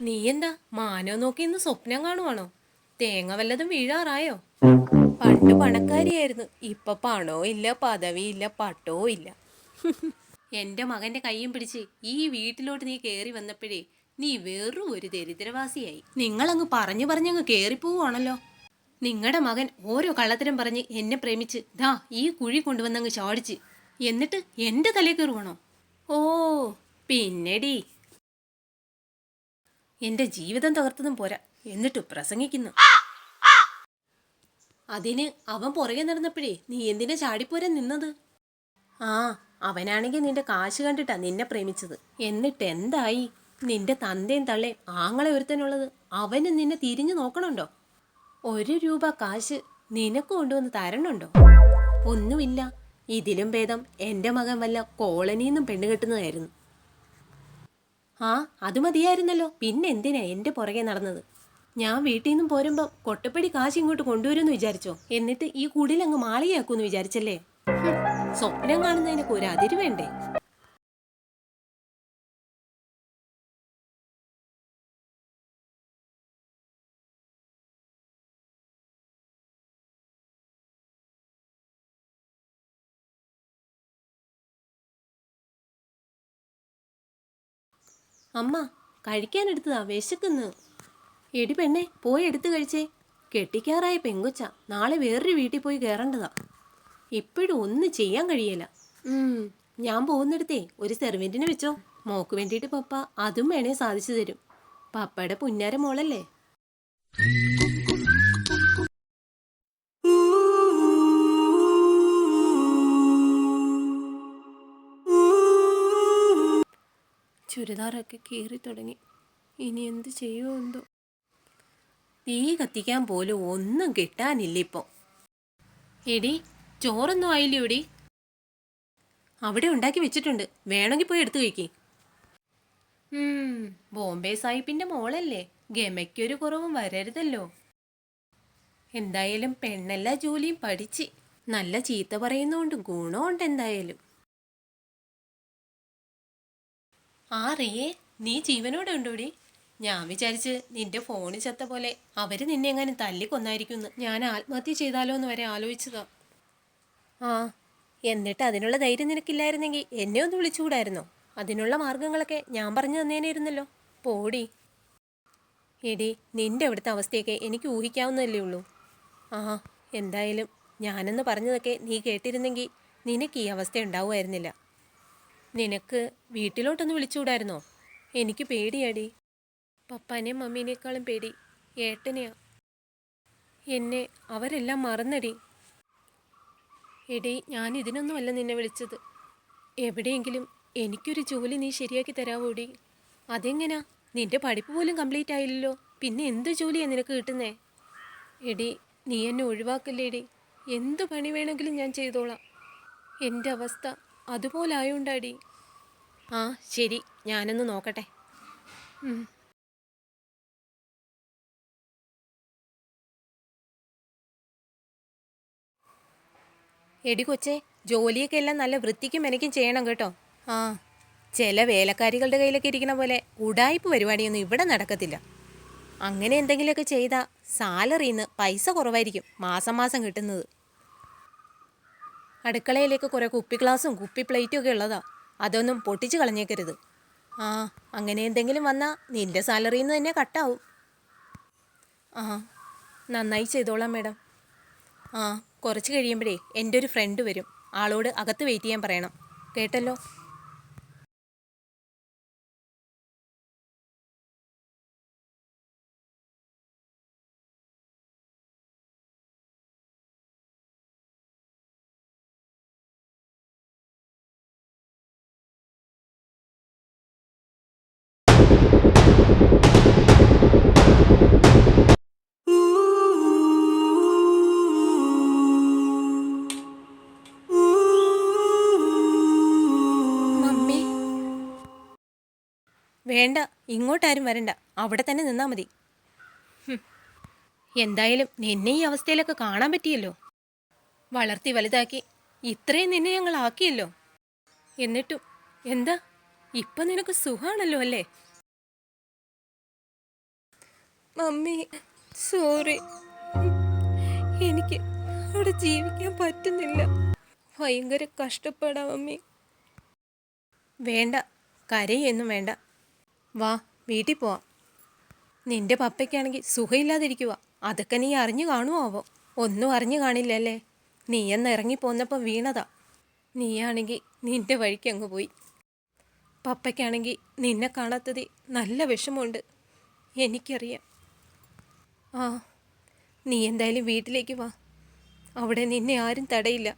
നീ എന്താ മാനോ നോക്കി ഇന്ന് സ്വപ്നം കാണുവാണോ? തേങ്ങ വല്ലതും വീഴാറായോ? പണ്ട് പണക്കാരിയായിരുന്നു, ഇപ്പൊ പണോ ഇല്ല, പദവിയില്ല, പട്ടോ ഇല്ല. എന്റെ മകന്റെ കൈയും പിടിച്ച് ഈ വീട്ടിലോട്ട് നീ കേറി വന്നപ്പോഴേ നീ വെറും ഒരു ദരിദ്രവാസിയായി. നിങ്ങളങ്ങ് പറഞ്ഞു പറഞ്ഞങ്ങ് കേറിപ്പോവാണല്ലോ. നിങ്ങളുടെ മകൻ ഓരോ കള്ളത്തരം പറഞ്ഞ് എന്നെ പ്രേമിച്ച് ദാ ഈ കുഴി കൊണ്ടുവന്നങ്ങ് ചാടിച്ച്, എന്നിട്ട് എന്റെ തലേ കയറുവാണോ? ഓ പിന്നെടി, എന്റെ ജീവിതം തകർത്തതും പോരാ, എന്നിട്ട് പ്രസംഗിക്കുന്നു. അതിന് അവൻ പുറകെ നടന്നപ്പോഴേ നീ എന്തിനാ ചാടിപ്പോരാൻ നിന്നത്? ആ, അവനാണെങ്കിൽ നിന്റെ കാശ് കണ്ടിട്ടാ നിന്നെ പ്രേമിച്ചത്. എന്നിട്ട് എന്തായി? നിന്റെ തന്തയും തള്ളയും ആങ്ങളെ ഒരുത്തനുള്ളത്, അവന് നിന്നെ തിരിഞ്ഞു നോക്കണുണ്ടോ? 1 രൂപ കാശ് നിനക്ക് കൊണ്ടുവന്ന് തരണുണ്ടോ? ഒന്നുമില്ല. ഇതിലും ഭേദം എന്റെ മകൻ വല്ല കോളനിന്നും പെണ്ണ് കെട്ടുന്നതായിരുന്നു. ആ, അത് മതിയായിരുന്നല്ലോ, പിന്നെ എന്തിനാ എന്റെ പുറകെ നടന്നത്? ഞാൻ വീട്ടിൽ നിന്നും പോരുമ്പം കൊട്ടപ്പടി കാശ് ഇങ്ങോട്ട് കൊണ്ടുവരുമെന്ന് വിചാരിച്ചോ? എന്നിട്ട് ഈ കുടിലങ്ങ് മാളികയാക്കൂന്ന് വിചാരിച്ചല്ലേ? സ്വപ്നം കാണുന്നതിനൊക്കെ ഒരു അതിര് വേണ്ടേ? അമ്മ, കഴിക്കാനെടുത്തതാ, വിശക്കുന്നു. എടി പെണ്ണെ, പോയി എടുത്തു കഴിച്ചേ. കെട്ടിക്കാറായ പെങ്കൊച്ച, നാളെ വേറൊരു വീട്ടിൽ പോയി കയറേണ്ടതാ. ഇപ്പോഴും ഒന്നും ചെയ്യാൻ കഴിയല. ഞാൻ പോകുന്നിടത്തേ ഒരു സെർവൻറ്റിനെ വെച്ചോ. മോക്ക് വേണ്ടിയിട്ട് പപ്പ അതും വേണേ സാധിച്ചു തരും. പപ്പയുടെ പുന്നാര മോളല്ലേ. ചുരിദാറൊക്കെ കീറി തുടങ്ങി. ഇനി എന്ത് ചെയ്യുമോ എന്തോ. തീ കത്തിക്കാൻ പോലും ഒന്നും കിട്ടാനില്ല ഇപ്പൊ. എടി, ചോറൊന്നും ആയില്ലോടി? അവിടെ ഉണ്ടാക്കി വെച്ചിട്ടുണ്ട്, വേണമെങ്കിൽ പോയി എടുത്തു കഴിക്കേ. ബോംബെ സാഹിബിന്റെ മോളല്ലേ, ഗമയ്ക്കൊരു കുറവും വരരുതല്ലോ. എന്തായാലും പെണ്ണെല്ലാ ജോലിയും പഠിച്ച് നല്ല ചീത്ത പറയുന്നോണ്ട് ഗുണമുണ്ട് എന്തായാലും. ആ റിയേ, നീ ജീവനോടെ ഉണ്ടോടി? ഞാൻ വിചാരിച്ച് നിന്റെ ഫോണിൽ ചത്ത പോലെ അവര് നിന്നെ എങ്ങാനും തല്ലിക്കൊന്നായിരിക്കുമെന്ന്. ഞാൻ ആത്മഹത്യ ചെയ്താലോ എന്ന് വരെ ആലോചിച്ചതാ. ആ, എന്നിട്ട് അതിനുള്ള ധൈര്യം നിനക്കില്ലായിരുന്നെങ്കിൽ എന്നെ ഒന്ന് വിളിച്ചുകൂടായിരുന്നോ? അതിനുള്ള മാർഗങ്ങളൊക്കെ ഞാൻ പറഞ്ഞു തന്നേനായിരുന്നല്ലോ. പോടി. എടി, നിന്റെ അവിടുത്തെ അവസ്ഥയൊക്കെ എനിക്ക് ഊഹിക്കാവുന്നതല്ലേ ഉള്ളൂ. ആ, എന്തായാലും ഞാനെന്ന് പറഞ്ഞതൊക്കെ നീ കേട്ടിരുന്നെങ്കിൽ നിനക്ക് ഈ അവസ്ഥ ഉണ്ടാവുമായിരുന്നില്ല. നിനക്ക് വീട്ടിലോട്ടൊന്ന് വിളിച്ചുകൂടായിരുന്നോ? എനിക്ക് പേടിയാടി. പപ്പാനെയും മമ്മീനേക്കാളും പേടി ഏട്ടനെയാ. എന്നെ അവരെല്ലാം മറന്നടി. എടി, ഞാൻ ഇതിനൊന്നുമല്ല നിന്നെ വിളിച്ചത്. എവിടെയെങ്കിലും എനിക്കൊരു ജോലി നീ ശരിയാക്കി തരാവോടി? അതെങ്ങനാ? നിന്റെ പഠിപ്പ് പോലും കംപ്ലീറ്റ് ആയില്ലല്ലോ, പിന്നെ എന്ത് ജോലിയാണ് നിനക്ക് കിട്ടുന്നേ? എടി, നീ എന്നെ ഒഴിവാക്കല്ലേടി. എന്ത് പണി വേണമെങ്കിലും ഞാൻ ചെയ്തോളാം. എൻ്റെ അവസ്ഥ അതുപോലെ ആയോണ്ടാടി. ആ ശരി, ഞാനൊന്ന് നോക്കട്ടെ. എടി കൊച്ചേ, ജോലിയൊക്കെ എല്ലാം നല്ല വൃത്തിക്കും എനിക്കും ചെയ്യണം കേട്ടോ. ആ, ചില വേലക്കാരികളുടെ കയ്യിലൊക്കെ ഇരിക്കണ പോലെ ഉടായ്പ പരിപാടിയൊന്നും ഇവിടെ നടക്കത്തില്ല. അങ്ങനെ എന്തെങ്കിലുമൊക്കെ ചെയ്താൽ സാലറിന്ന് പൈസ കുറവായിരിക്കും മാസം മാസം കിട്ടുന്നത്. അടുക്കളയിലേക്ക് കുറേ കുപ്പി ഗ്ലാസും കുപ്പി പ്ലേറ്റും ഒക്കെ ഉള്ളതാ, അതൊന്നും പൊട്ടിച്ച് കളഞ്ഞേക്കരുത്. ആ, അങ്ങനെ എന്തെങ്കിലും വന്നാൽ നിന്റെ സാലറിന്ന് തന്നെ കട്ടാവും. ആ, നന്നായി ചെയ്തോളാം മേഡം. ആ, കുറച്ച് കഴിയുമ്പോഴേ എൻ്റെ ഒരു ഫ്രണ്ട് വരും, ആളോട് അകത്ത് വെയിറ്റ് ചെയ്യാൻ പറയണം കേട്ടല്ലോ. മമ്മി, വേണ്ട, ഇങ്ങോട്ടാരും വരണ്ട, അവിടെ തന്നെ നിന്നാ മതി. എന്തായാലും നിന്നെ ഈ അവസ്ഥയിലൊക്കെ കാണാൻ പറ്റിയല്ലോ. വളർത്തി വലുതാക്കി ഇത്രയും നിന്നെ ഞങ്ങൾ ആക്കിയല്ലോ. എന്നിട്ടും എന്താ, ഇപ്പം നിനക്ക് സുഖാണല്ലോ അല്ലേ? Mummy, sorry. എനിക്ക് അവിടെ ജീവിക്കാൻ പറ്റുന്നില്ല. ഭയങ്കര കഷ്ടപ്പെടാം മമ്മി. വേണ്ട, കരയൊന്നും വേണ്ട. വാ, വീട്ടിൽ പോവാം. നിന്റെ പപ്പയ്ക്കാണെങ്കിൽ സുഖമില്ലാതിരിക്കുക. അതൊക്കെ നീ അറിഞ്ഞു കാണുമാവോ? ഒന്നും അറിഞ്ഞു കാണില്ലല്ലേ? നീ എന്ന് ഇറങ്ങിപ്പോന്നപ്പം വീണതാ. നീയാണെങ്കിൽ നിന്റെ വഴിക്ക് അങ്ങ് പോയി. പപ്പയ്ക്കാണെങ്കിൽ നിന്നെ കാണാത്തത് നല്ല വിഷമമുണ്ട്. എനിക്കറിയാം. ആ, നീ എന്തായാലും വീട്ടിലേക്ക് വാ. അവിടെ നിന്നെ ആരും തടയില്ല.